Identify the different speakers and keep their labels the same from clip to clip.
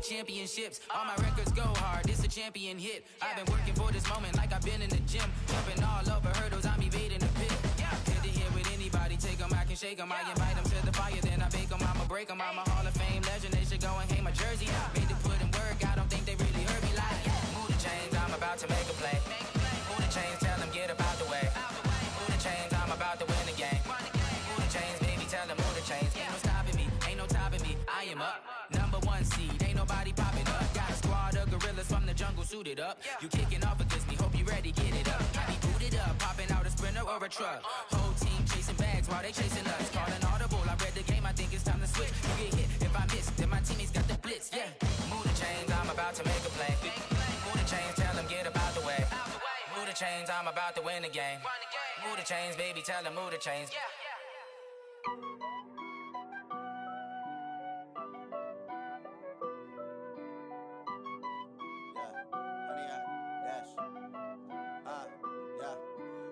Speaker 1: championships. All my records go hard, this a champion hit. I've been working for this moment like I've been in the gym. Jumping all over hurdles, I'm evading the pit. Head to head with anybody, take them, I can shake them. I invite them to the fire, then I bake them, I'ma break them. I'm a Hall of Fame legend, they should go and hang my jersey. Made to put in work, I don't think they really heard me like, move the chains, I'm about to make a play. Move the chains, tell them get up out the way. Move the chains, I'm about to win the game. Move the chains, baby, tell them move the chains. Ain't no stopping me, ain't no topping me, I am up. Number one seed, ain't nobody popping up. Got a squad of gorillas from the jungle suited up. You kicking off against me, hope you ready, get it up. I be booted up, popping out a Sprinter or a truck. Whole team chasing bags while they chasing us. Calling audible, I read the game, I think it's time to switch. You get hit, if I miss, then my teammates got the blitz, yeah. Move the chains, I'm about to make a play. Move the chains, tell them get up out the way. Move the chains, I'm about to win the game. Move the chains, baby, tell them move the chains.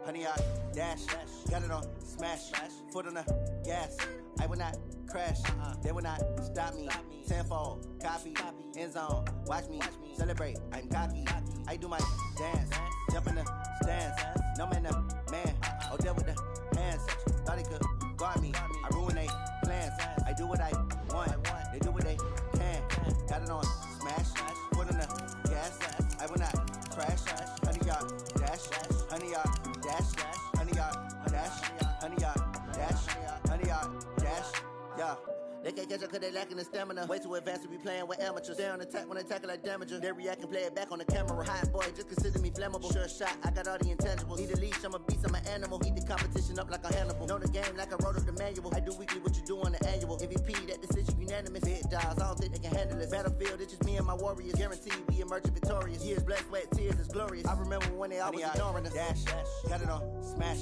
Speaker 2: Honey, I dash, got it on smash, foot on the gas. I will not crash, they will not stop me. Tenfold, copy, end zone, watch me celebrate. I'm cocky, I do my dance, jump in the stands. No man, man, oh there with the hands. Thought he could guard me, I ruin they plans. I do what I want, they do what they can. Got it on smash, foot on the gas. I will not crash, honey, y'all dash, honey, y'all dash, honey, y'all dash, honey, y'all dash, honey, y'all dash, yeah. They can't catch up cause they lacking the stamina. Way too advanced to be playing with amateurs. Stay on attack when they tackle like damager. They react and play it back on the camera. Hot boy, just consider me flammable. Sure shot, I got all the intangibles. Need a leash, I'm a beast, I'm an animal. Eat the competition up like a Hannibal. Know the game like I wrote up the manual. I do weekly what you do on the annual. MVP, that decision unanimous. Big dogs, I don't think they can handle this. Battlefield, it's just me and my warriors. Guaranteed we emerge victorious. Years, blood, sweat, tears, it's glorious. I remember when they always ignoring us. Dash, got it on smash,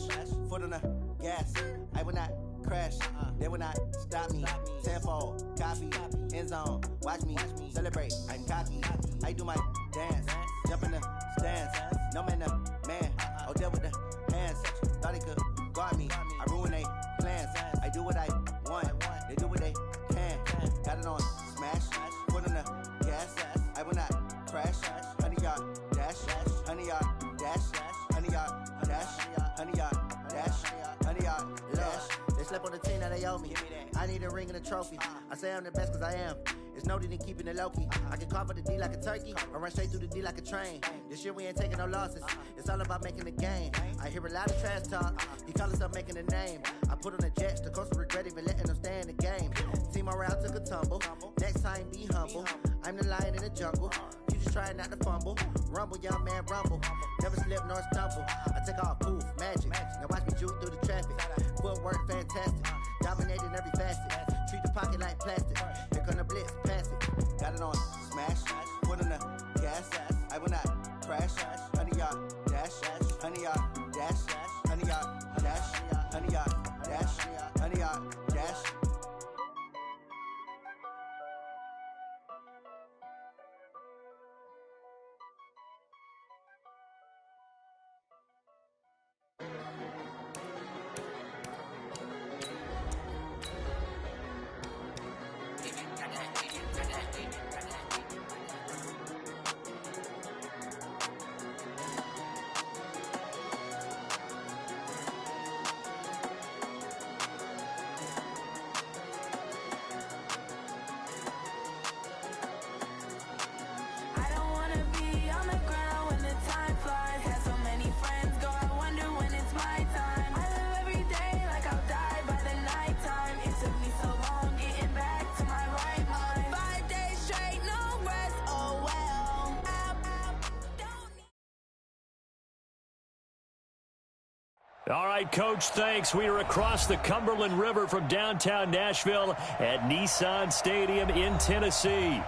Speaker 2: foot on the gas. I will not crash, they will not stop me. Tenfold, copy, end zone, watch me celebrate. I'm cocky, I do my dance, jump in the stands. No man, man, oh there with the hands. Thought he could guard me, I ruin they plans. I do what I want, they do what they can. Got it on smash, foot on the gas. I will not crash, honey y'all dash, honey y'all dash, honey y'all dash, honey y'all dash, honey y'all dash. They slept on the team that they owe me. I need a ring and a trophy. I say I'm the best cause I am. It's no need in keeping it low-key. I can carve up the D like a turkey or run straight through the D like a train. This year we ain't taking no losses. It's all about making the game. I hear a lot of trash talk. He call himself making a name. I put on the Jets. The coach will regret even letting them stay in the game. Team morale took a tumble. Next time be humble. I'm the lion in the jungle. You just try not to fumble. Rumble, young man, rumble. Never slip nor stumble. I take off, poof, magic. Now watch me juke through the traffic. Footwork fantastic. Dominating every facet. Treat the pocket like plastic. Here come the blitz, pass it. Got it on smash. Foot on the gas. I will not crash. Honey, y'all dash. Honey, y'all dash. Honey, y'all dash. Honey, y'all dash. Honey, y'all dash.
Speaker 3: All right, Coach, thanks. We are across the Cumberland River from downtown Nashville at Nissan Stadium in Tennessee.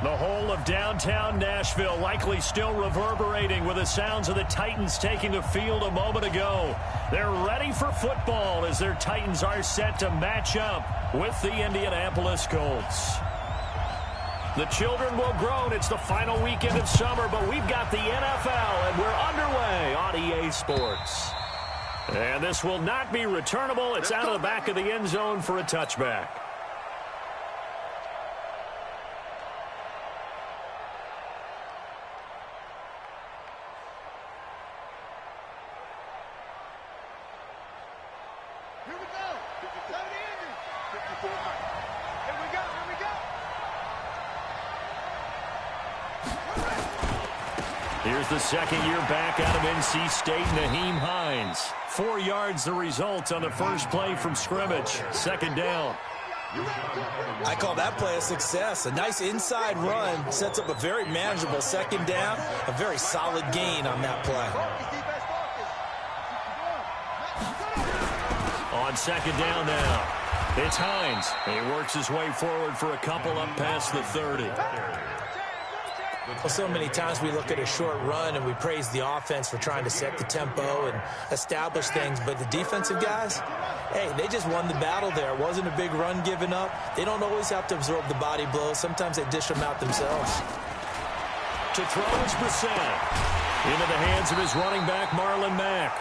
Speaker 3: The whole of downtown Nashville likely still reverberating with the sounds of the Titans taking the field a moment ago. They're ready for football as their Titans are set to match up with the Indianapolis Colts. The children will groan. It's the final weekend of summer, but we've got the NFL, and we're underway on EA Sports. And this will not be returnable. It's out of the back of the end zone for a touchback. Here's the second year back out of NC State, Nyheim Hines. 4 yards the result on the first play from scrimmage. Second down.
Speaker 4: I call that play a success. A nice inside run sets up a very manageable second down. A very solid gain on that play.
Speaker 3: On second down now, it's Hines. He works his way forward for a couple up past the 30.
Speaker 4: Well, so many times we look at a short run and we praise the offense for trying to set the tempo and establish things, but the defensive guys, hey, they just won the battle there. It wasn't a big run given up. They don't always have to absorb the body blows. Sometimes they dish them out themselves.
Speaker 3: To throw is Brissett. Into the hands of his running back, Marlon Mack.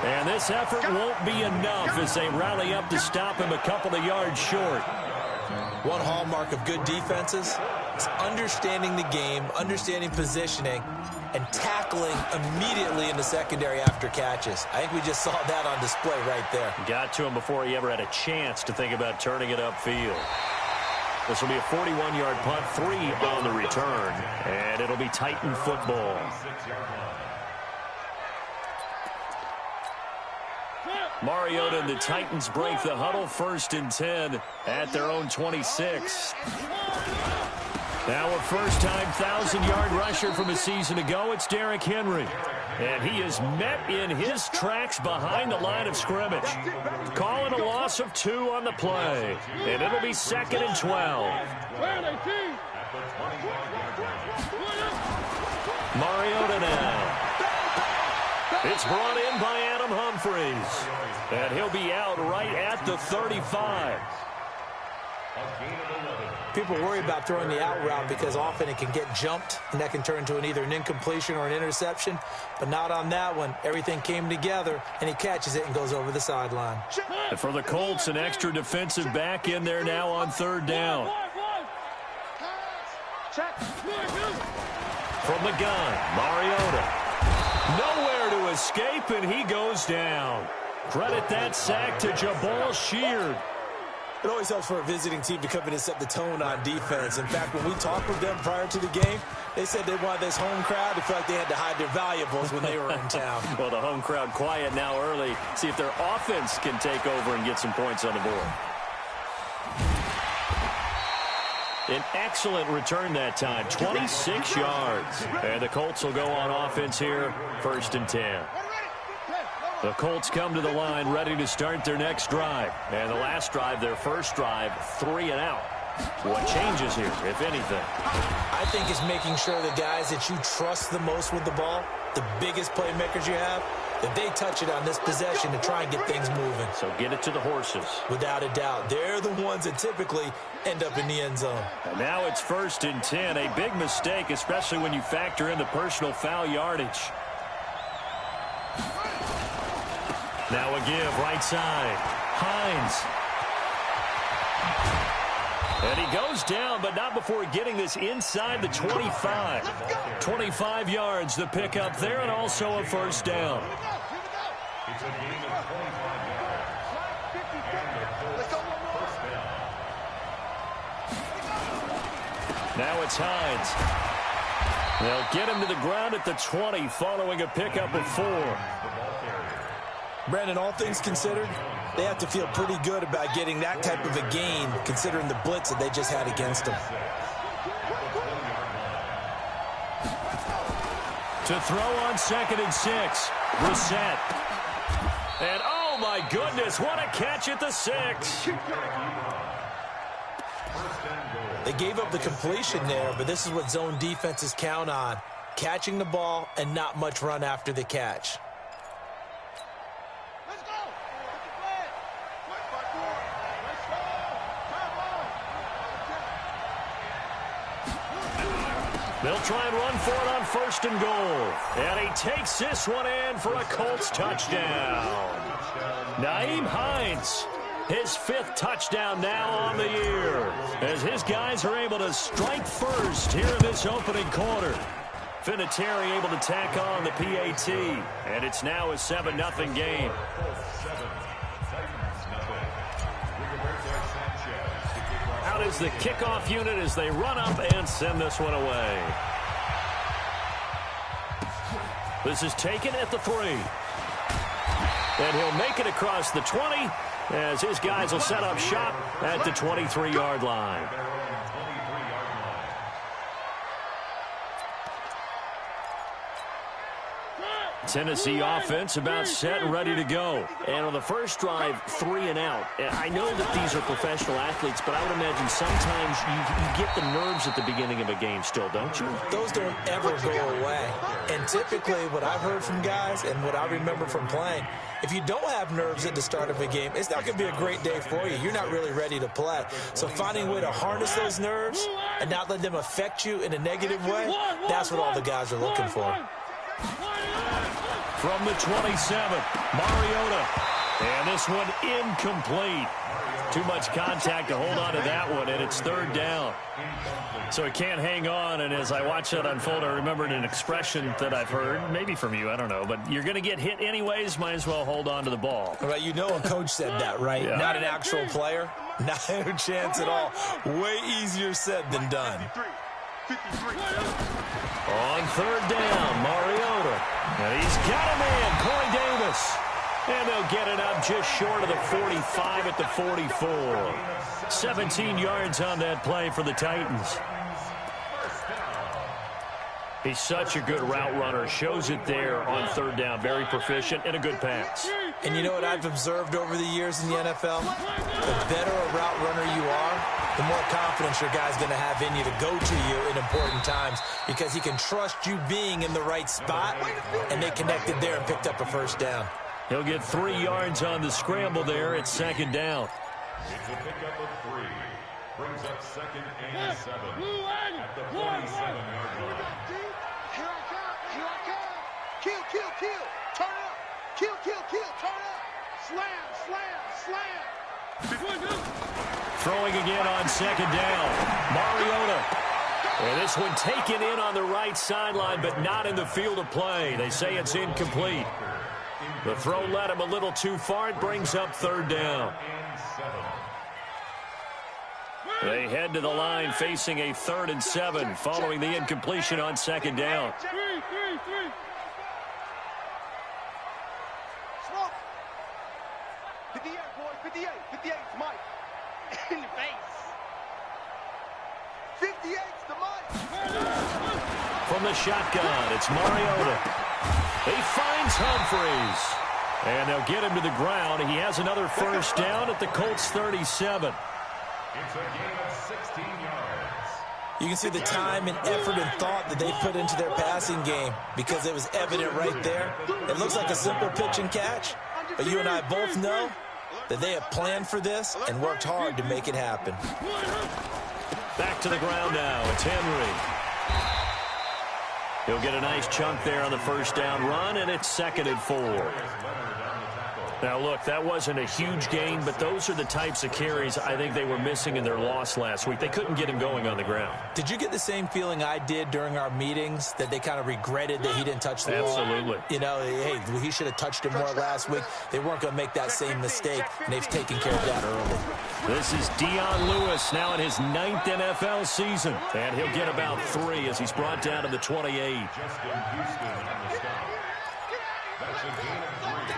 Speaker 3: And this effort won't be enough as they rally up to stop him a couple of yards short.
Speaker 4: One hallmark of good defenses is understanding the game, understanding positioning, and tackling immediately in the secondary after catches. I think we just saw that on display right there.
Speaker 3: Got to him before he ever had a chance to think about turning it upfield. This will be a 41-yard punt, 3 on the return, and it'll be Titan football. Mariota and the Titans break the huddle, 1st and 10 at their own 26. Now a first-time 1,000-yard rusher from a season ago, it's Derrick Henry. And he is met in his tracks behind the line of scrimmage. Calling a loss of 2 on the play. And it'll be 2nd and 12. Mariota now. It's brought in by Adam Humphries. And he'll be out right at the 35.
Speaker 4: People worry about throwing the out route because often it can get jumped, and that can turn into either an incompletion or an interception. But not on that one. Everything came together, and he catches it and goes over the sideline.
Speaker 3: And for the Colts, an extra defensive back in there now on 3rd down. From the gun, Mariota. Nowhere to escape, and he goes down. Credit that sack to Jabal Sheard.
Speaker 4: It always helps for a visiting team to come in and set the tone on defense. In fact, when we talked with them prior to the game, they said they wanted this home crowd to feel like they had to hide their valuables when they were in town.
Speaker 3: Well, the home crowd quiet now early. See if their offense can take over and get some points on the board. An excellent return that time, 26 yards. And the Colts will go on offense here, 1st and 10. The Colts come to the line ready to start their next drive. And the last drive, their first drive, 3 and out. What changes here, if anything?
Speaker 4: I think it's making sure the guys that you trust the most with the ball, the biggest playmakers you have, that they touch it on this possession to try and get things moving.
Speaker 3: So get it to the horses.
Speaker 4: Without a doubt. They're the ones that typically end up in the end zone.
Speaker 3: And now it's 1st and 10. A big mistake, especially when you factor in the personal foul yardage. Now a give, right side. Hines. And he goes down, but not before getting this inside the 25. 25 yards, the pickup there, and also a 1st down. Now it's Hines. They'll get him to the ground at the 20 following a pickup of 4.
Speaker 4: Brandon, all things considered, they have to feel pretty good about getting that type of a gain considering the blitz that they just had against them.
Speaker 3: To throw on 2nd and 6. Brissett. And oh my goodness, what a catch at the 6.
Speaker 4: They gave up the completion there, but this is what zone defenses count on. Catching the ball and not much run after the catch.
Speaker 3: They'll try and run for it on 1st and goal. And he takes this one in for a Colts touchdown. Nyheim Hines, his 5th touchdown now on the year, as his guys are able to strike first here in this opening quarter. Vinatieri able to tack on the PAT, and it's now a 7-0 game. Out is the kickoff unit as they run up and send this one away. This is taken at the 3. And he'll make it across the 20 as his guys will set up shop at the 23-yard line. Tennessee offense about set and ready to go. And on the first drive, 3 and out. And I know that these are professional athletes, but I would imagine sometimes you get the nerves at the beginning of a game still, don't you?
Speaker 4: Those don't ever go away. And typically what I've heard from guys and what I remember from playing, if you don't have nerves at the start of a game, it's not going to be a great day for you. You're not really ready to play. So finding a way to harness those nerves and not let them affect you in a negative way, that's what all the guys are looking for.
Speaker 3: From the 27, Mariota. And this one incomplete. Too much contact to hold on to that one, and it's 3rd down. So he can't hang on, and as I watch that unfold, I remembered an expression that I've heard, maybe from you, I don't know, but you're going to get hit anyways, might as well hold on to the ball.
Speaker 4: Right, you know a coach said that, right? Yeah. Not an actual player, not a chance at all. Way easier said than done.
Speaker 3: On 3rd down, Mariota. And he's got a man, Corey Davis. And they'll get it up just short of the 45 at the 44. 17 yards on that play for the Titans. He's such a good route runner. Shows it there on 3rd down. Very proficient and a good pass.
Speaker 4: And you know what I've observed over the years in the NFL? The better a route runner you are, the more confidence your guy's going to have in you to go to you in important times because he can trust you being in the right spot, and they connected there and picked up a 1st down.
Speaker 3: He'll get 3 yards on the scramble there at 2nd down.
Speaker 5: It's a pickup of 3. Brings up 2nd and 7 at the 47-yard line.
Speaker 6: Here I come. Kill, kill, kill. Turn up. Kill, kill, kill. Turn up. Slam, slam, slam.
Speaker 3: Throwing again on 2nd down. Mariota. And this one taken in on the right sideline, but not in the field of play. They say it's incomplete. The throw led him a little too far. It brings up 3rd down. They head to the line facing a 3rd and 7 following the incompletion on 2nd down.
Speaker 6: Smoke. 58, boy. 58. 58's Mike. In the face. 58's the Mike.
Speaker 3: From the shotgun, it's Mariota. He finds Humphreys. And they'll get him to the ground. He has another 1st down at the Colts 37.
Speaker 5: It's a gain of 16 yards.
Speaker 4: You can see the time and effort and thought that they put into their passing game because it was evident right there. It looks like a simple pitch and catch, but you and I both know that they have planned for this and worked hard to make it happen.
Speaker 3: Back to the ground now. It's Henry. He'll get a nice chunk there on the 1st down run, and it's 2nd and 4. Now, look, that wasn't a huge gain, but those are the types of carries I think they were missing in their loss last week. They couldn't get him going on the ground.
Speaker 4: Did you get the same feeling I did during our meetings, that they kind of regretted that he didn't touch the ball?
Speaker 3: Absolutely.
Speaker 4: You know, hey, he should have touched it more last week. They weren't going to make that same mistake, and they've taken care of that early.
Speaker 3: This is Dion Lewis now in his 9th NFL season, and he'll get about 3 as he's brought down to the 28.
Speaker 5: Justin Houston on the stop. That's a gain of 3.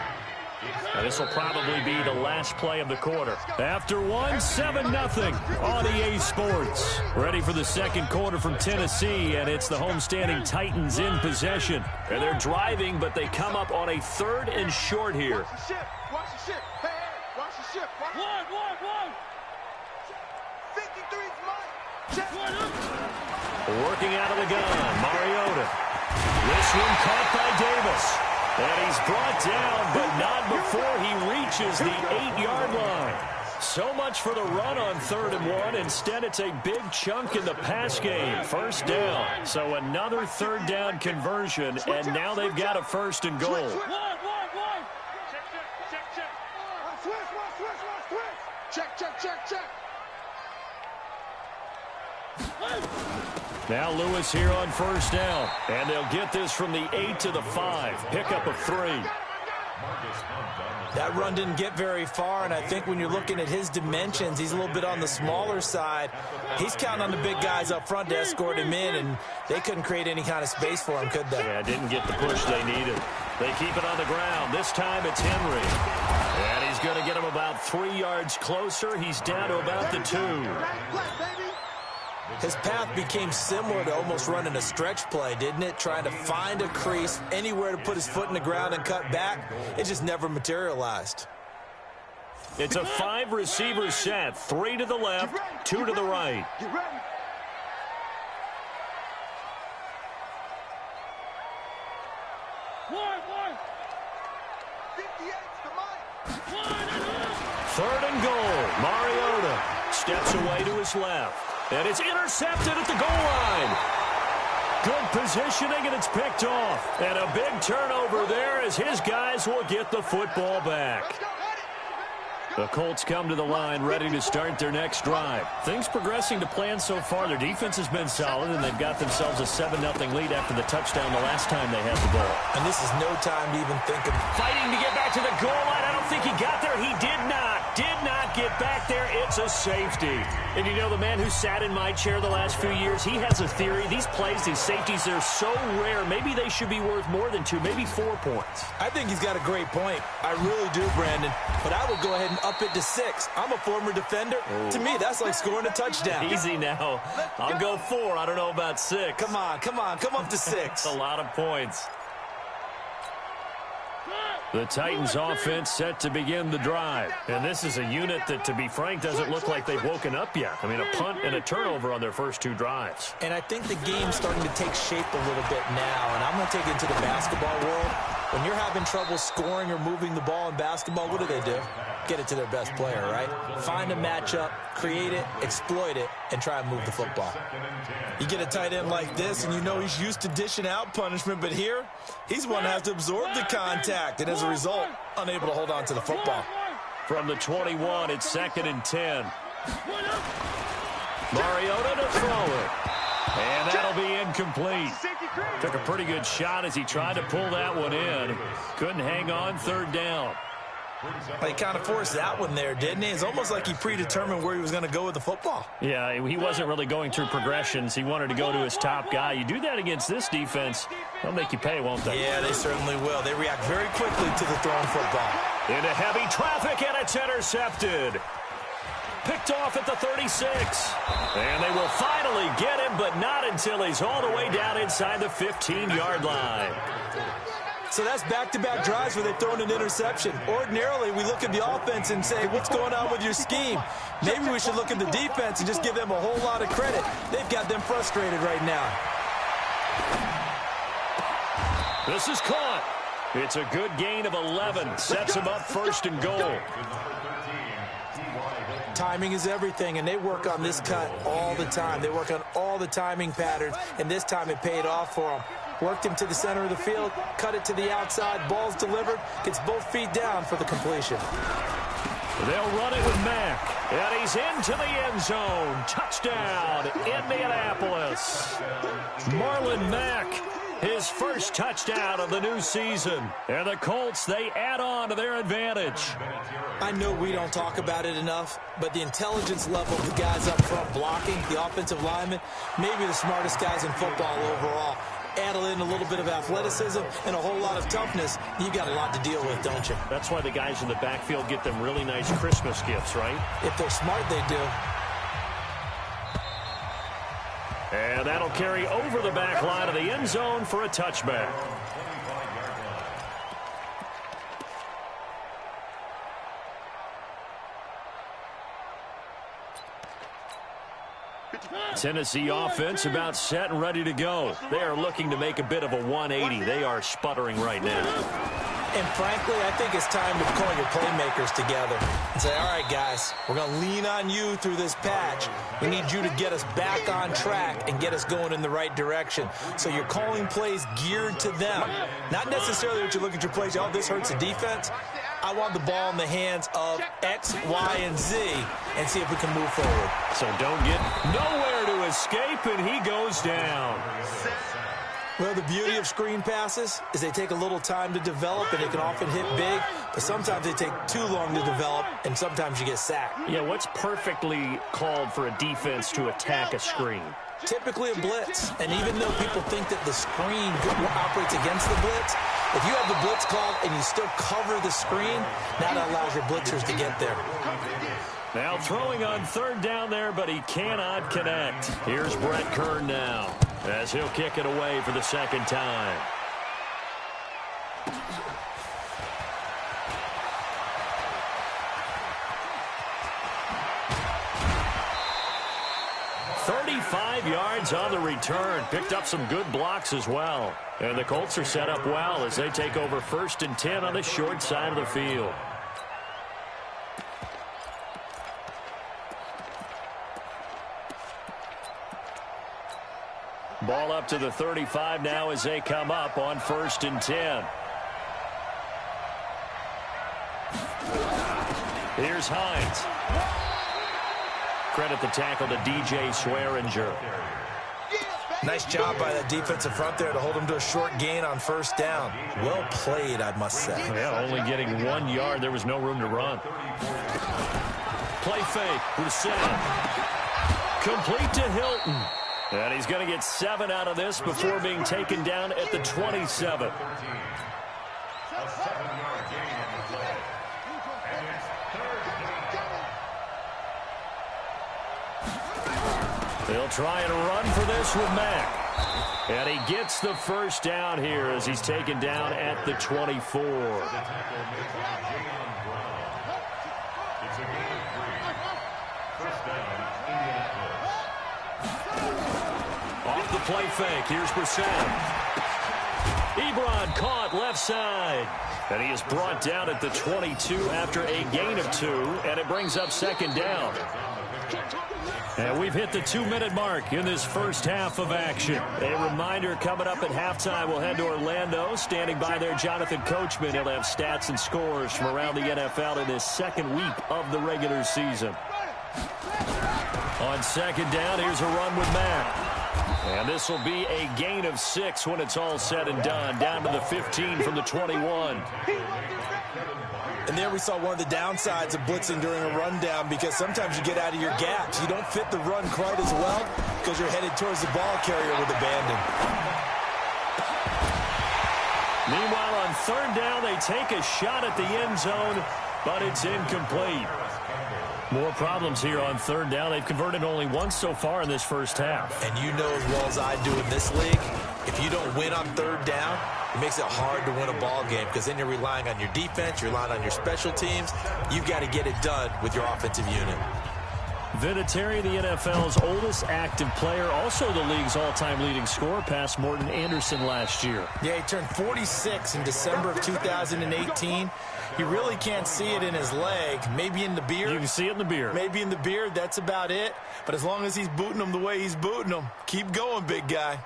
Speaker 3: Now, this will probably be the last play of the quarter. After 1, 7-0 on EA Sports. Ready for the 2nd quarter from Tennessee, and it's the homestanding Titans in possession. And they're driving, but they come up on a 3rd and short here.
Speaker 6: Watch the ship. Watch the ship. Hey, watch the ship. One. 53's Mike. Check.
Speaker 3: Working out of the gun, Mariota. This one caught by Davis. And he's brought down, but not before he reaches the 8-yard line. So much for the run on 3rd and 1. Instead, it's a big chunk in the pass game. 1st down. So another 3rd down conversion, and now they've got a 1st and goal.
Speaker 6: Check.
Speaker 3: Now Lewis here on 1st down. And they'll get this from the 8 to the 5. Pickup of 3.
Speaker 4: That run didn't get very far, and I think when you're looking at his dimensions, he's a little bit on the smaller side. He's counting on the big guys up front to escort him in, and they couldn't create any kind of space for him, could they?
Speaker 3: Yeah, didn't get the push they needed. They keep it on the ground. This time it's Henry. And he's going to get him about 3 yards closer. He's down to about the 2.
Speaker 4: His path became similar to almost running a stretch play, didn't it? Trying to find a crease, anywhere to put his foot in the ground and cut back. It just never materialized.
Speaker 3: It's a 5-receiver set. 3 to the left, 2 to the right. Third and goal. Mariota steps away to his left. And it's intercepted at the goal line. Good positioning, and it's picked off. And a big turnover there as his guys will get the football back. The Colts come to the line ready to start their next drive. Things progressing to plan so far. Their defense has been solid, and they've got themselves a 7-0 lead after the touchdown the last time they had the ball.
Speaker 4: And this is no time to even think of
Speaker 3: fighting to get back to the goal line. I don't think he got there. He did not get back there. It's a safety. And you know, the man who sat in my chair the last few years, he has a theory. These plays, these safeties, they're so rare. Maybe they should be worth more than 2, maybe 4 points.
Speaker 4: I think he's got a great point. I really do, Brandon. But I would go ahead and up it to 6. I'm a former defender. To me, that's like scoring a touchdown.
Speaker 3: Easy now. I'll go 4. I don't know about 6.
Speaker 4: Come on. Come up to 6.
Speaker 3: That's a lot of points. The Titans offense set to begin the drive. And this is a unit that, to be frank, doesn't look like they've woken up yet. I mean, a punt and a turnover on their first 2 drives.
Speaker 4: And I think the game's starting to take shape a little bit now. And I'm going to take it into the basketball world. When you're having trouble scoring or moving the ball in basketball, what do? Get it to their best player, right? Find a matchup, create it, exploit it, and try and move the football. You get a tight end like this, and you know he's used to dishing out punishment, but here, he's one that has to absorb the contact, and as a result, unable to hold on to the football.
Speaker 3: From the 21, it's 2nd and 10. Mariota to throw it. And that'll be incomplete. Took a pretty good shot as he tried to pull that one in. Couldn't hang on, 3rd down.
Speaker 4: He kind of forced that one there, didn't he? It's almost like he predetermined where he was going to go with the football.
Speaker 3: Yeah, he wasn't really going through progressions. He wanted to go to his top guy. You do that against this defense, they'll make you pay, won't they?
Speaker 4: Yeah, they certainly will. They react very quickly to the thrown football.
Speaker 3: Into heavy traffic, and it's intercepted. Picked off at the 36. And they will finally get him, but not until he's all the way down inside the 15-yard line.
Speaker 4: So that's back-to-back drives where they've thrown an interception. Ordinarily, we look at the offense and say, what's going on with your scheme? Maybe we should look at the defense and just give them a whole lot of credit. They've got them frustrated right now.
Speaker 3: This is caught. It's a good gain of 11. Sets him up 1st and goal.
Speaker 4: Timing is everything, and they work on this cut all the time. They work on all the timing patterns, and this time it paid off for them. Worked him to the center of the field, cut it to the outside, ball's delivered, gets both feet down for the completion.
Speaker 3: They'll run it with Mack, and he's into the end zone. Touchdown, Indianapolis. Marlon Mack, his first touchdown of the new season. And the Colts, they add on to their advantage.
Speaker 4: I know we don't talk about it enough, but the intelligence level of the guys up front blocking, the offensive linemen, maybe the smartest guys in football overall. Add in a little bit of athleticism and a whole lot of toughness, you got a lot to deal with, don't you?
Speaker 3: That's why the guys in the backfield get them really nice Christmas gifts, right?
Speaker 4: If they're smart, they do.
Speaker 3: And that'll carry over the back line of the end zone for a touchback. Tennessee offense about set and ready to go. They are looking to make a bit of a 180. They are sputtering right now.
Speaker 4: And frankly, I think it's time to call your playmakers together and say, all right, guys, we're going to lean on you through this patch. We need you to get us back on track and get us going in the right direction. So you're calling plays geared to them. Not necessarily that you look at your plays, oh, this hurts the defense. I want the ball in the hands of X, Y, and Z and see if we can move forward.
Speaker 3: So don't get nowhere to escape, and he goes down.
Speaker 4: Well, the beauty of screen passes is they take a little time to develop, and they can often hit big, but sometimes they take too long to develop, and sometimes you get sacked.
Speaker 3: Yeah, what's perfectly called for a defense to attack a screen?
Speaker 4: Typically a blitz, and even though people think that the screen operates against the blitz, if you have the blitz called and you still cover the screen, now that allows your blitzers to get there.
Speaker 3: Now throwing on third down there, but he cannot connect. Here's Brett Kern now, as he'll kick it away for the second time. Yards on the return. Picked up some good blocks as well. And the Colts are set up well as they take over 1st and 10 on the short side of the field. Ball up to the 35 now as they come up on 1st and 10. Here's Hines. Credit the tackle to DJ Swearinger.
Speaker 4: Nice job by that defensive front there to hold him to a short gain on 1st down. Well played, I must say.
Speaker 3: Yeah, only getting 1 yard. There was no room to run. Play fake. Brissett. Complete to Hilton. And he's going to get 7 out of this before being taken down at the 27.
Speaker 5: A 7-yard gain on the play. And it's 3rd down.
Speaker 3: They'll try and run for this with Mack. And he gets the first down here as he's taken down at the 24.
Speaker 5: It's a gain of 3. 1st down, Indianapolis.
Speaker 3: Off the play fake. Here's Brissett. Ebron caught left side. And he is brought down at the 22 after a gain of 2. And it brings up 2nd down. And we've hit the 2-minute mark in this first half of action. A reminder, coming up at halftime, we'll head to Orlando. Standing by there, Jonathan Coachman. He'll have stats and scores from around the NFL in this 2nd week of the regular season. On 2nd down, here's a run with Mack. And this will be a gain of 6 when it's all said and done. Down to the 15 from the 21.
Speaker 4: And there we saw one of the downsides of blitzing during a rundown, because sometimes you get out of your gaps. You don't fit the run quite as well because you're headed towards the ball carrier with abandon.
Speaker 3: Meanwhile, on 3rd down, they take a shot at the end zone, but it's incomplete. More problems here on 3rd down. They've converted only once so far in this first half.
Speaker 4: And you know as well as I do in this league, if you don't win on 3rd down, it makes it hard to win a ball game, because then you're relying on your defense, you're relying on your special teams. You've got to get it done with your offensive unit.
Speaker 3: Vinatieri, the NFL's oldest active player, also the league's all-time leading scorer, passed Morton Anderson last year.
Speaker 4: Yeah, he turned 46 in December of 2018. You really can't see it in his leg. Maybe in the beard.
Speaker 3: You can see it in the beard.
Speaker 4: Maybe in the beard. That's about it. But as long as he's booting them the way he's booting them, keep going, big guy.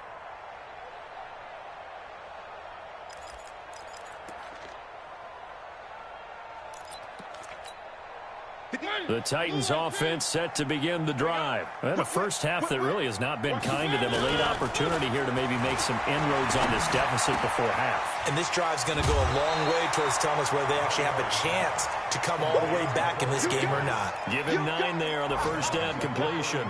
Speaker 3: The Titans offense set to begin the drive. And a first half that really has not been kind to them. A late opportunity here to maybe make some inroads on this deficit before half.
Speaker 4: And this drive's going to go a long way towards telling us whether they actually have a chance to come all the way back in this game or not.
Speaker 3: Give him 9 there on the first down completion.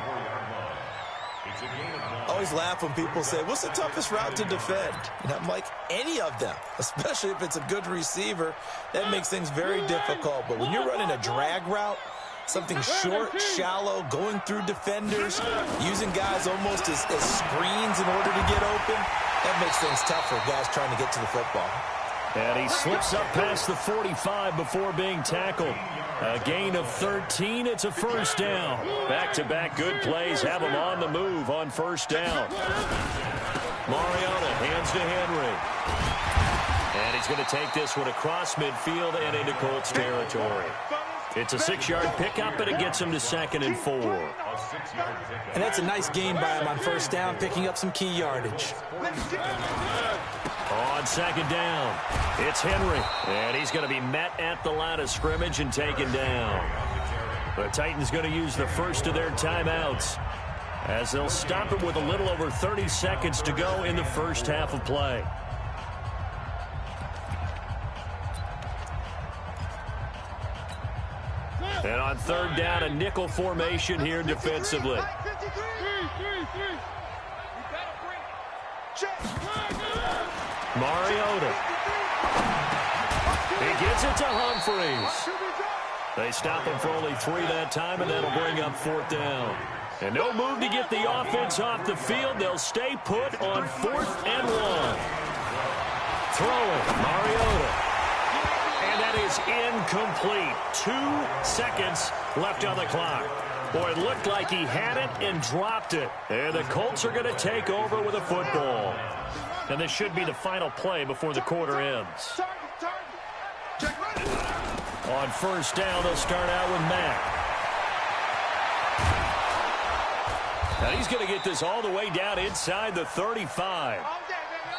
Speaker 4: I always laugh when people say, what's the toughest route to defend? And I'm like, any of them, especially if it's a good receiver. That makes things very difficult. But when you're running a drag route, something short, shallow, going through defenders, using guys almost as screens in order to get open, that makes things tough for guys trying to get to the football.
Speaker 3: And he slips up past the 45 before being tackled. A gain of 13. It's a first down. Back-to-back good plays have him on the move on first down. Mariota hands to Henry. And he's going to take this one across midfield and into Colts territory. It's a 6-yard pickup, and it gets him to 2nd and 4.
Speaker 4: And that's a nice gain by him on first down, picking up some key yardage.
Speaker 3: On 2nd down, it's Henry. And he's going to be met at the line of scrimmage and taken down. The Titans going to use the first of their timeouts. as they'll stop it with a little over 30 seconds to go in the first half of play. And on third down, a nickel formation here defensively. Mariota. He gets it to Humphreys. They stop him for only 3 that time, and that'll bring up fourth down. And no move to get the offense off the field. They'll stay put on 4th and 1. Throwing, Mariota. And that is incomplete. 2 seconds left on the clock. Boy, it looked like he had it and dropped it. And the Colts are going to take over with a football. And this should be the final play before the quarter ends. On first down, they'll start out with Matt. And he's going to get this all the way down inside the 35.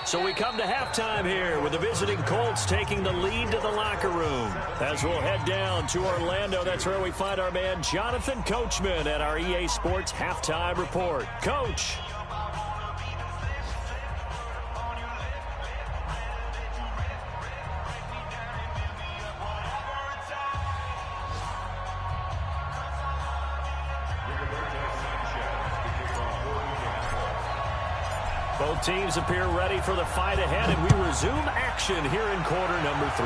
Speaker 3: So we come to halftime here with the visiting Colts taking the lead to the locker room. As we'll head down to Orlando, that's where we find our man Jonathan Coachman at our EA Sports Halftime Report. Coach. Both teams appear ready for the fight ahead, and we resume action here in quarter number 3.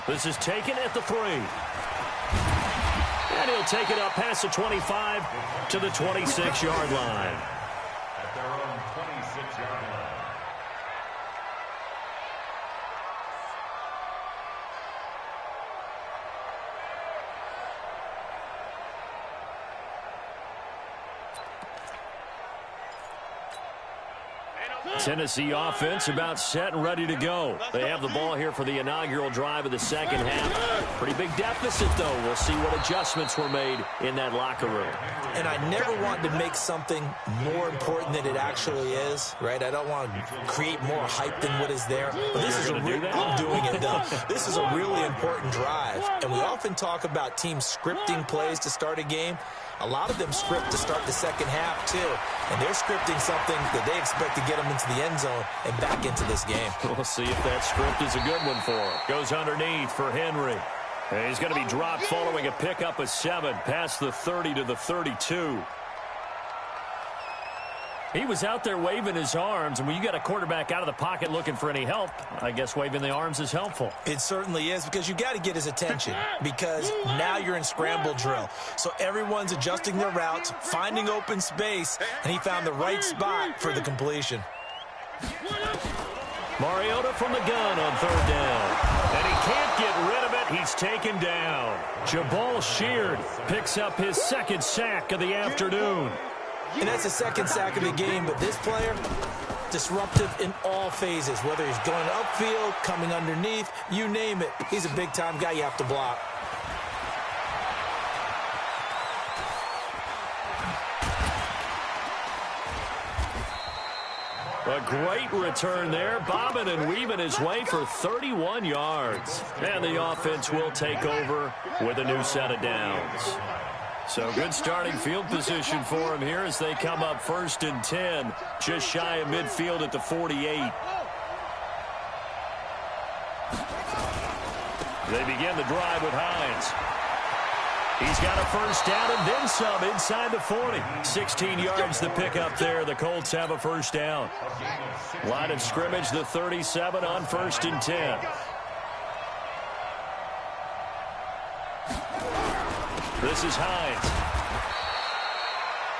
Speaker 3: This is taken at the 3. And he'll take it up past the 25 to the 26-yard line.
Speaker 5: At their own 26-yard line.
Speaker 3: Tennessee offense about set and ready to go. They have the ball here for the inaugural drive of the second half. Pretty big deficit, though. We'll see what adjustments were made in that locker room.
Speaker 4: And I never want to make something more important than it actually is, right? I don't want to create more hype than what is there. But this is I'm doing it, though. This is a really important drive. And we often talk about teams scripting plays to start a game. A lot of them script to start the second half, too. And they're scripting something that they expect to get them into the end zone and back into this game.
Speaker 3: We'll see if that script is a good one for him. Goes underneath for Henry. And he's going to be dropped following a pickup of 7 past the 30 to the 32. He was out there waving his arms, and when you got a quarterback out of the pocket looking for any help, I guess waving the arms is helpful.
Speaker 4: It certainly is, because you got to get his attention, because now you're in scramble drill. So everyone's adjusting their routes, finding open space, and he found the right spot for the completion.
Speaker 3: Mariota from the gun on third down. And he can't get rid of it. He's taken down. Jabal Sheard picks up his second sack of the afternoon.
Speaker 4: And that's the second sack of the game, but this player, disruptive in all phases, whether he's going upfield, coming underneath, you name it. He's a big-time guy you have to block.
Speaker 3: A great return there, bobbing and weaving his way for 31 yards. And the offense will take over with a new set of downs. So good starting field position for him here as they come up 1st and 10, just shy of midfield at the 48. They begin the drive with Hines. He's got a first down and then some inside the 40. 16 yards to pick up there. The Colts have a first down. Line of scrimmage, the 37 on 1st and 10. This is Hines.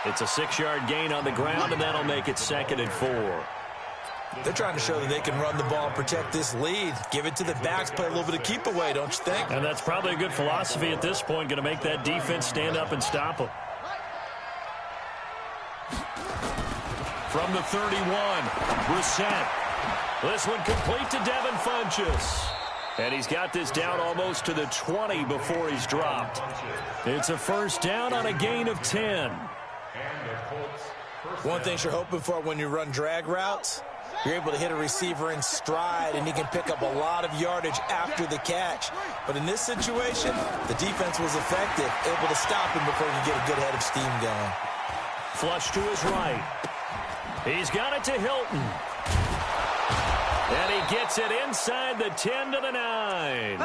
Speaker 3: It's a 6-yard gain on the ground, and that'll make it 2nd and 4.
Speaker 4: They're trying to show that they can run the ball and protect this lead. Give it to the backs, play a little bit of keep away, don't you think?
Speaker 3: And that's probably a good philosophy at this point, going to make that defense stand up and stop them. From the 31, Brissett. This one complete to Devin Funchess. And he's got this down almost to the 20 before he's dropped. It's a first down on a gain of 10.
Speaker 5: And the Colts
Speaker 4: One thing you're hoping for when you run drag routes, you're able to hit a receiver in stride, and he can pick up a lot of yardage after the catch. But in this situation, the defense was effective, able to stop him before he could get a good head of steam going.
Speaker 3: Flush to his right. He's got it to Hilton. And he gets it inside the 10 to the 9.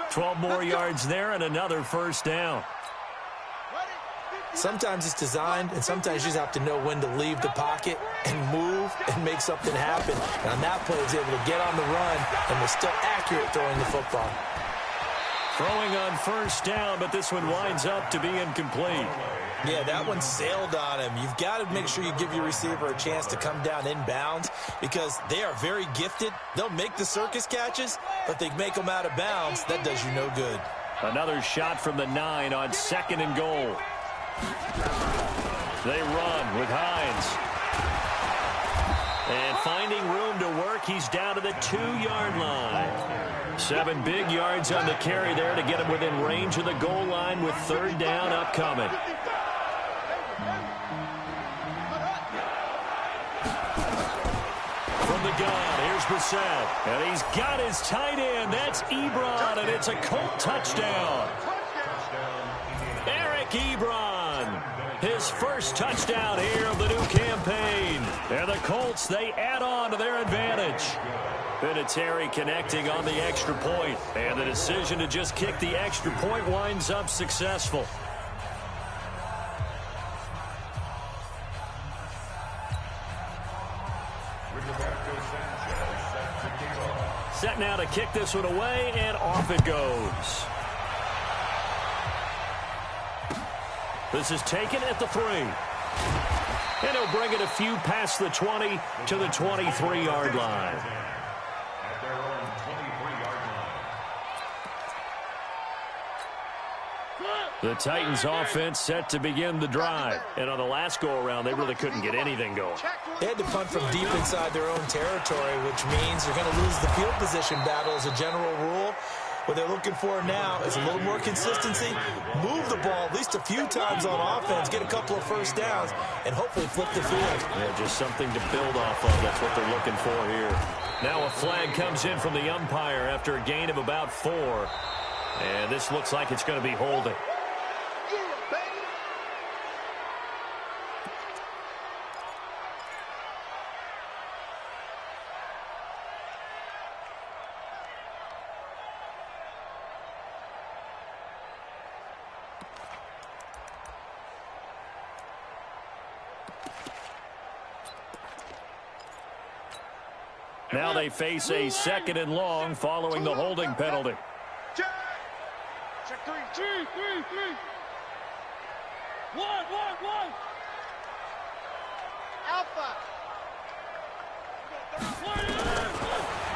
Speaker 3: 12 more yards there and another first down.
Speaker 4: Sometimes it's designed, and sometimes you just have to know when to leave the pocket and move and make something happen. And on that play, he's able to get on the run and was still accurate throwing the football.
Speaker 3: Throwing on first down, but this one winds up to be incomplete.
Speaker 4: Yeah, that one sailed on him. You've got to make sure you give your receiver a chance to come down inbounds because they are very gifted. They'll make the circus catches, but they make them out of bounds. That does you no good.
Speaker 3: Another shot from the 9 on 2nd and goal. They run with Hines. And finding room to work, he's down to the 2-yard line. 7 big yards on the carry there to get him within range of the goal line with 3rd down upcoming. From the gun, here's Brissett. And he's got his tight end. That's Ebron, and it's a Colt touchdown. Eric Ebron, his first touchdown here of the new campaign. And the Colts, they add on to their advantage. Vinatieri connecting on the extra point. And the decision to just kick the extra point winds up successful. Set now to kick this one away, and off it goes. This is taken at the 3. And he'll bring it a few past the 20 to the 23-yard line.
Speaker 5: At their own 23-yard line.
Speaker 3: The Titans offense set to begin the drive. And on the last go-around, they really couldn't get anything going.
Speaker 4: They had to punt from deep inside their own territory, which means you're going to lose the field position battle as a general rule. What they're looking for now is a little more consistency, move the ball at least a few times on offense, get a couple of first downs, and hopefully flip the field.
Speaker 3: Yeah, just something to build off of. That's what they're looking for here. Now a flag comes in from the umpire after a gain of about 4. And this looks like it's going to be holding. Now they face a 2nd and long following the holding penalty.
Speaker 6: Check 3. 3. 1. Alpha.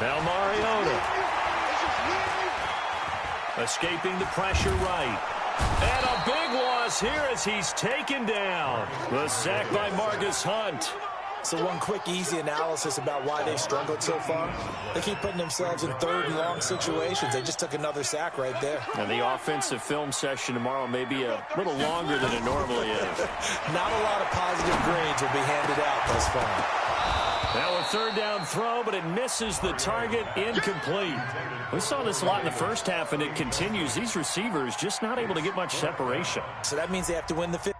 Speaker 3: Now Mariota. Escaping the pressure right. And a big loss here as he's taken down. The sack by Marcus Hunt.
Speaker 4: So one quick, easy analysis about why they struggled so far. They keep putting themselves in 3rd and long situations. They just took another sack right there.
Speaker 3: And the offensive film session tomorrow may be a little longer than it normally is.
Speaker 4: Not a lot of positive grades will be handed out thus far.
Speaker 3: Now a 3rd down throw, but it misses the target, incomplete. We saw this a lot in the first half, and it continues. These receivers just not able to get much separation.
Speaker 4: So that means they have to win the 5th.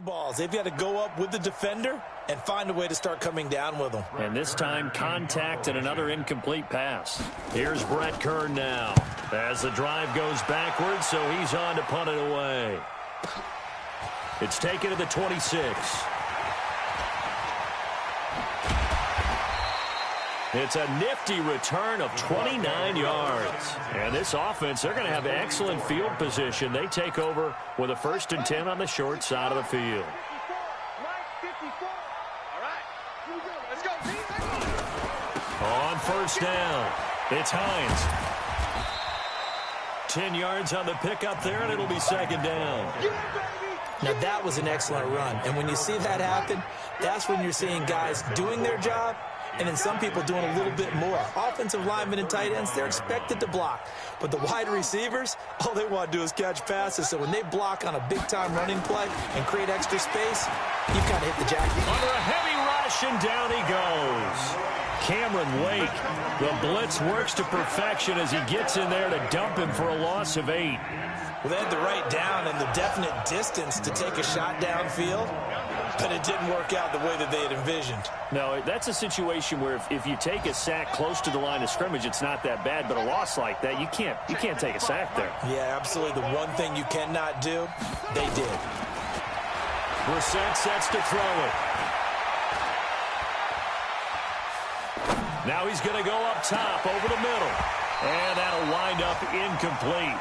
Speaker 4: Balls. They've got to go up with the defender and find a way to start coming down with them.
Speaker 3: And this time, contact and another incomplete pass. Here's Brett Kern now as the drive goes backwards, so he's on to punt it away. It's taken to the 26. It's a nifty return of 29 yards. And this offense, they're going to have excellent field position. They take over with a 1st and 10 on the short side of the field.
Speaker 6: All right.
Speaker 3: On first down, it's Hines. 10 yards on the pickup there, and it'll be second down.
Speaker 4: Now, that was an excellent run. And when you see that happen, that's when you're seeing guys doing their job and then some people doing a little bit more. Offensive linemen and tight ends, they're expected to block. But the wide receivers, all they want to do is catch passes. So when they block on a big-time running play and create extra space, you kind of hit the jackpot.
Speaker 3: Under a heavy rush, and down he goes. Cameron Wake, the blitz works to perfection as he gets in there to dump him for a loss of 8.
Speaker 4: Well, they had the right down and the definite distance to take a shot downfield, but it didn't work out the way that they had envisioned.
Speaker 3: No, that's a situation where if you take a sack close to the line of scrimmage, it's not that bad, but a loss like that, you can't take a sack there.
Speaker 4: Yeah, absolutely. The one thing you cannot do, they did.
Speaker 3: Brissett sets to throw it. Now he's going to go up top over the middle. And that'll wind up incomplete.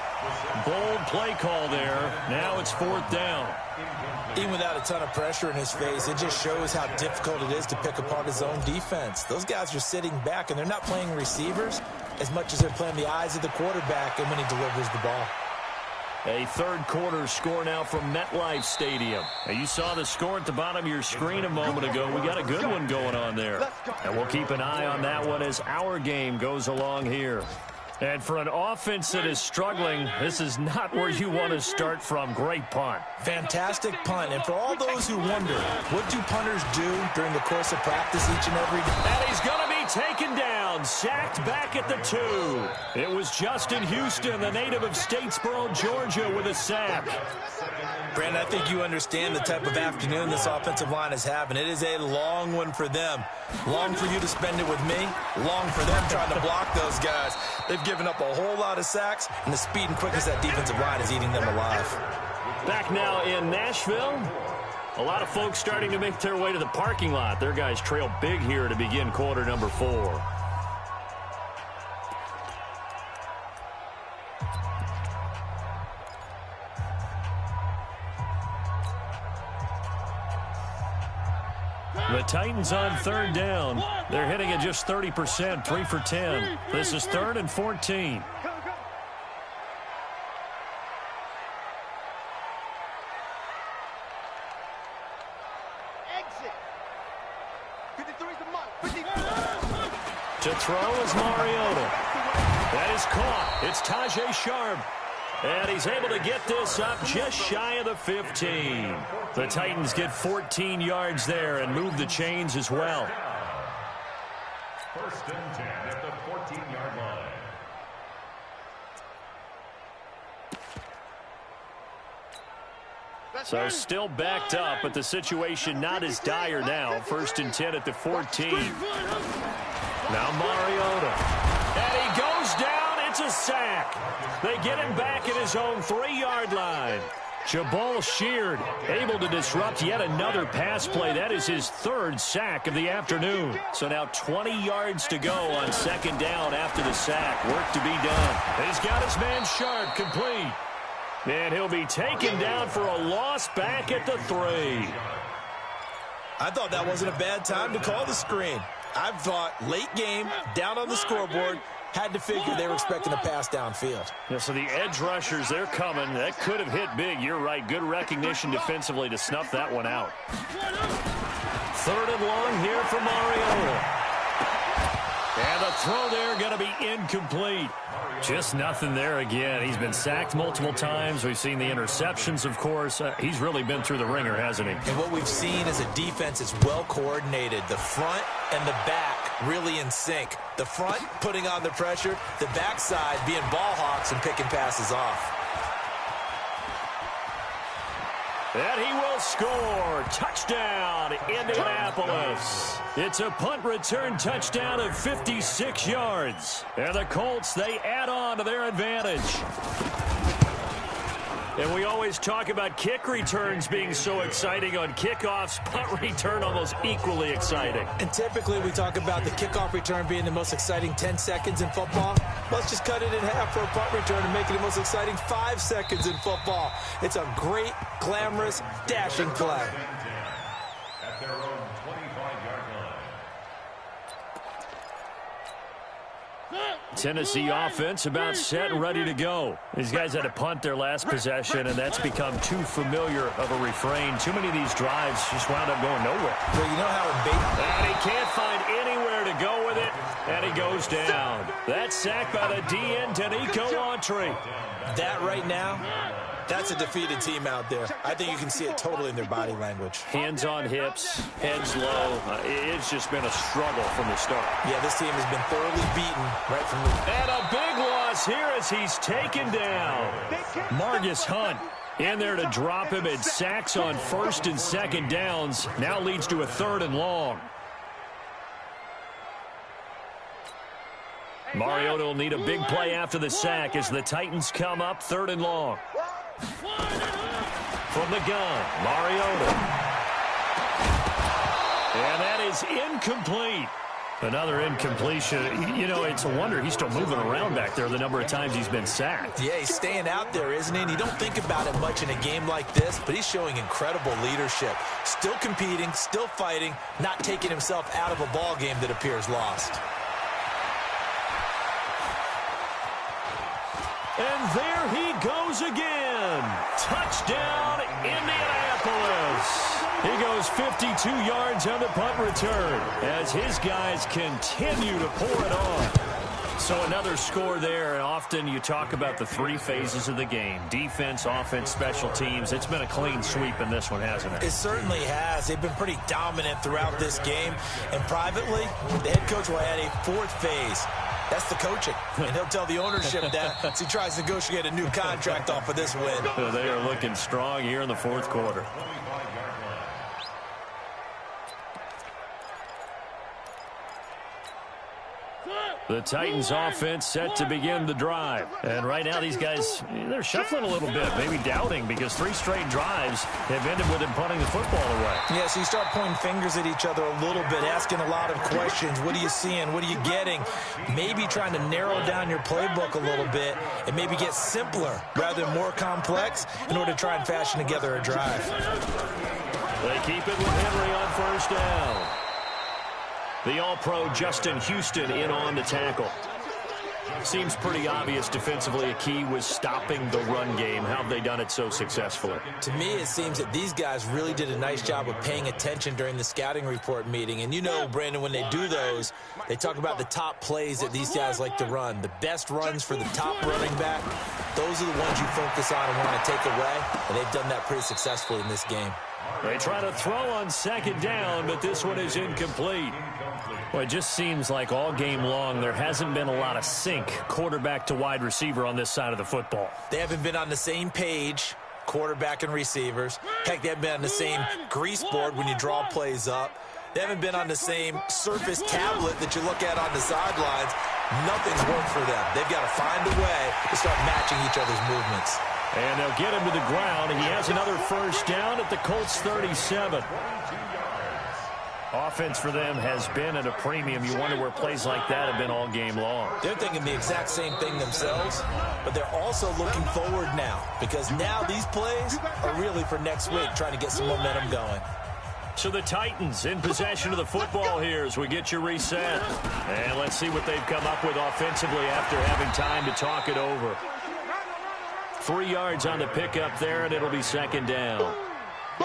Speaker 3: Bold play call there. Now it's 4th down.
Speaker 4: Even without a ton of pressure in his face, it just shows how difficult it is to pick apart his own defense. Those guys are sitting back, and they're not playing receivers as much as they're playing the eyes of the quarterback and when he delivers the ball.
Speaker 3: A third-quarter score now from MetLife Stadium. Now, you saw the score at the bottom of your screen a moment ago. We got a good one going on there. And we'll keep an eye on that one as our game goes along here. And for an offense that is struggling, this is not where you want to start from. Great punt.
Speaker 4: Fantastic punt. And for all those who wonder, what do punters do during the course of practice each and every day?
Speaker 3: And he's going to be taken down, sacked back at the 2. It was Justin Houston, the native of Statesboro, Georgia, with a sack.
Speaker 4: Brandon, I think you understand the type of afternoon this offensive line is having. It is a long one for them. Long for you to spend it with me. Long for them trying to block those guys. They've given up a whole lot of sacks, and the speed and quickness of that defensive line is eating them alive.
Speaker 3: Back now in Nashville. A lot of folks starting to make their way to the parking lot. Their guys trail big here to begin quarter number 4. The Titans on 3rd down. They're hitting at just 30%, 3 for 10. This is 3rd and 14. To throw is Mariota. That is caught. It's Tajay Sharp. And he's able to get this up just shy of the 15. The Titans get 14 yards there and move the chains as well.
Speaker 5: 1st and 10 at the 14-yard line.
Speaker 3: So still backed up, but the situation not as dire now. 1st and 10 at the 14. Now Mariota. And he goes down. It's a sack. They get him back at his own 3-yard line. Jabal Sheard able to disrupt yet another pass play. That is his 3rd sack of the afternoon. So now 20 yards to go on 2nd down after the sack. Work to be done. He's got his man Sharp complete. And he'll be taken down for a loss back at the 3.
Speaker 4: I thought that wasn't a bad time to call the screen. I thought late game, down on the scoreboard, had to figure they were expecting a pass downfield.
Speaker 3: Yeah, so the edge rushers, they're coming. That could have hit big. You're right. Good recognition defensively to snuff that one out. 3rd and long here for Mariota. And the throw there going to be incomplete. Just nothing there again. He's been sacked multiple times. We've seen the interceptions, of course. He's really been through the ringer, hasn't he?
Speaker 4: And what we've seen is a defense that's well coordinated. The front and the back really in sync. The front putting on the pressure. The backside being ball hawks and picking passes off.
Speaker 3: And he will score. Touchdown, Indianapolis. It's a punt return touchdown of 56 yards. And the Colts, they add on to their advantage. And we always talk about kick returns being so exciting on kickoffs. Punt return almost equally exciting.
Speaker 4: And typically we talk about the kickoff return being the most exciting 10 seconds in football. Let's just cut it in half for a punt return and make it the most exciting 5 seconds in football. It's a great, glamorous, dashing play.
Speaker 5: At their own 25-yard line.
Speaker 3: Tennessee offense about set and ready to go. These guys had to punt their last possession, and that's become too familiar of a refrain. Too many of these drives just wound up going nowhere.
Speaker 4: Well, you know how
Speaker 3: and he can't find anywhere to go with it, and he goes down. That's sacked by the DN, Danico Autry.
Speaker 4: That right now, that's a defeated team out there. I think you can see it totally in their body language.
Speaker 3: Hands on hips, heads low. It's just been a struggle from the start.
Speaker 4: Yeah, this team has been thoroughly beaten right from the...
Speaker 3: And a big loss here as he's taken down. Margus Hunt in there to drop him. It sacks on first and second downs. Now leads to a 3rd and long. Mariota will need a big play after the sack as the Titans come up 3rd and long. From the gun, Mariota. And that is incomplete. Another incompletion. You know, it's a wonder he's still moving around back there the number of times he's been sacked.
Speaker 4: Yeah, he's staying out there, isn't he? And you don't think about it much in a game like this, but he's showing incredible leadership. Still competing, still fighting, not taking himself out of a ball game that appears lost.
Speaker 3: And there he goes again. Touchdown, Indianapolis. He goes 52 yards on the punt return as his guys continue to pour it on. So another score there, and often you talk about the 3 phases of the game. Defense, offense, special teams. It's been a clean sweep in this one, hasn't it?
Speaker 4: It certainly has. They've been pretty dominant throughout this game. And privately, the head coach will add a 4th phase. That's the coaching. And he'll tell the ownership that as he tries to negotiate a new contract off of this win.
Speaker 3: They are looking strong here in the 4th quarter. The Titans offense set to begin the drive. And right now these guys, they're shuffling a little bit, maybe doubting, because 3 straight drives have ended with them punting the football away.
Speaker 4: Yeah, so you start pointing fingers at each other a little bit, asking a lot of questions. What are you seeing? What are you getting? Maybe trying to narrow down your playbook a little bit and maybe get simpler rather than more complex in order to try and fashion together a drive.
Speaker 3: They keep it with Henry on 1st down. The All-Pro Justin Houston in on the tackle. Seems pretty obvious defensively a key was stopping the run game. How have they done it so successfully?
Speaker 4: To me, it seems that these guys really did a nice job of paying attention during the scouting report meeting. And you know, Brandon, when they do those, they talk about the top plays that these guys like to run. The best runs for the top running back, those are the ones you focus on and want to take away. And they've done that pretty successfully in this game.
Speaker 3: They try to throw on 2nd down, but this one is incomplete. Well, it just seems like all game long there hasn't been a lot of sync quarterback to wide receiver on this side of the football.
Speaker 4: They haven't been on the same page, quarterback and receivers. Heck, they haven't been on the same grease board when you draw plays up. They haven't been on the same Surface tablet that you look at on the sidelines. Nothing's worked for them. They've got to find a way to start matching each other's movements.
Speaker 3: And they'll get him to the ground. He has another 1st down at the Colts 37. Offense for them has been at a premium. You wonder where plays like that have been all game long.
Speaker 4: They're thinking the exact same thing themselves, but they're also looking forward now because now these plays are really for next week, trying to get some momentum going.
Speaker 3: So the Titans in possession of the football here as we get you reset. And let's see what they've come up with offensively after having time to talk it over. 3 yards on the pickup there, and it'll be 2nd down.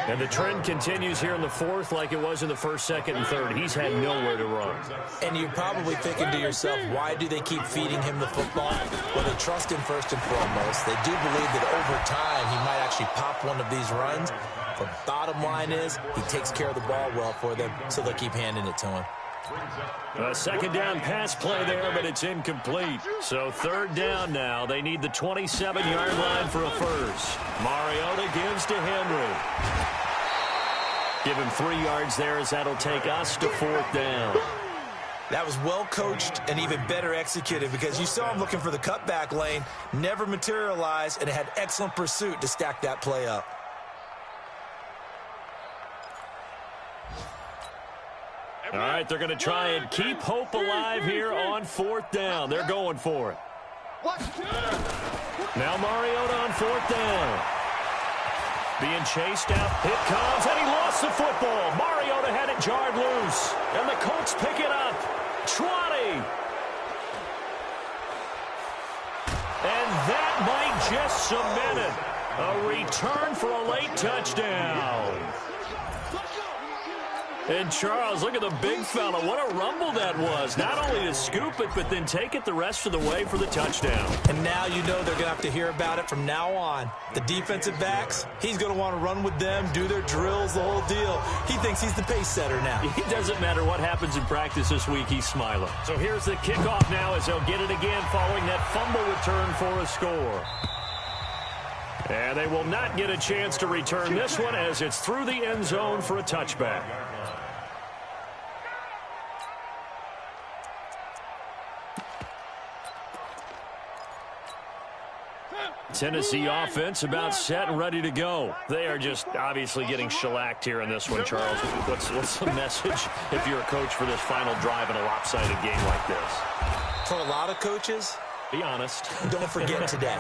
Speaker 3: And the trend continues here in the 4th like it was in the 1st, 2nd, and 3rd. He's had nowhere to run.
Speaker 4: And you're probably thinking to yourself, why do they keep feeding him the football? Well, they trust him first and foremost. They do believe that over time he might actually pop one of these runs. The bottom line is he takes care of the ball well for them, so they'll keep handing it to him.
Speaker 3: A 2nd down pass play there, but it's incomplete. So 3rd down now. They need the 27-yard line for a first. Mariota gives to Henry. Give him 3 yards there as that'll take us to 4th down.
Speaker 4: That was well coached and even better executed because you saw him looking for the cutback lane, never materialized, and had excellent pursuit to stack that play up.
Speaker 3: All right, they're going to try and keep hope alive here on 4th down. They're going for it. Now Mariota on 4th down. Being chased out. It comes, and he lost the football. Mariota had it jarred loose. And the Colts pick it up. 20. just cemented a return for a late touchdown. And Charles, look at the big fella. What a rumble that was. Not only to scoop it, but then take it the rest of the way for the touchdown.
Speaker 4: And now you know they're going to have to hear about it from now on. The defensive backs, he's going to want to run with them, do their drills, the whole deal. He thinks he's the pace setter now.
Speaker 3: It doesn't matter what happens in practice this week, he's smiling. So here's the kickoff now as they'll get it again following that fumble return for a score. And they will not get a chance to return this one as it's through the end zone for a touchback. Tennessee offense about set and ready to go. They are just obviously getting shellacked here in this one, Charles. What's the message if you're a coach for this final drive in a lopsided game like this?
Speaker 4: For a lot of coaches,
Speaker 3: be honest.
Speaker 4: Don't forget today.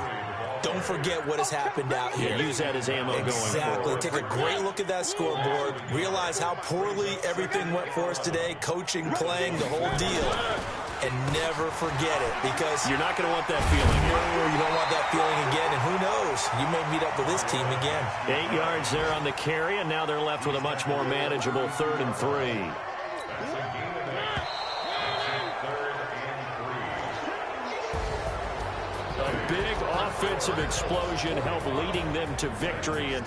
Speaker 4: Don't forget what has happened out here.
Speaker 3: Yeah, use that as ammo going forward.
Speaker 4: Exactly. Take a great look at that scoreboard. Realize how poorly everything went for us today. Coaching, playing, the whole deal. And never forget it, because
Speaker 3: you're not going to want that feeling.
Speaker 4: No, you don't want that feeling again, and who knows? You may meet up with this team again.
Speaker 3: 8 yards there on the carry, and now they're left with a much more manageable 3rd and 3. A big offensive explosion helped leading them to victory, and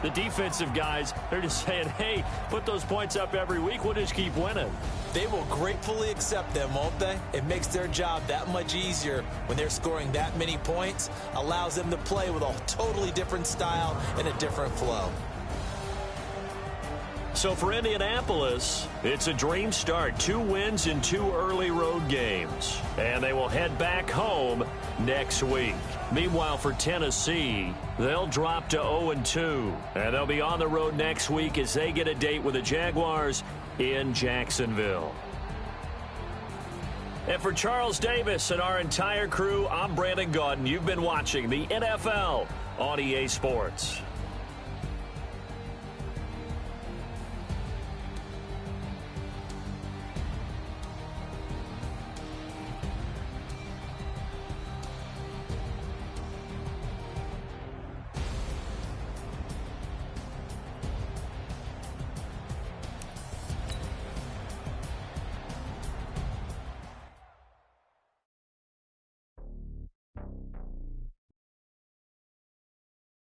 Speaker 3: the defensive guys, they're just saying, hey, put those points up every week, we'll just keep winning.
Speaker 4: They will gratefully accept them, won't they? It makes their job that much easier when they're scoring that many points, allows them to play with a totally different style and a different flow.
Speaker 3: So for Indianapolis, it's a dream start. 2 wins in 2 early road games. And they will head back home next week. Meanwhile, for Tennessee, they'll drop to 0-2. And they'll be on the road next week as they get a date with the Jaguars in Jacksonville. And for Charles Davis and our entire crew, I'm Brandon Gaudin. You've been watching the NFL on EA Sports.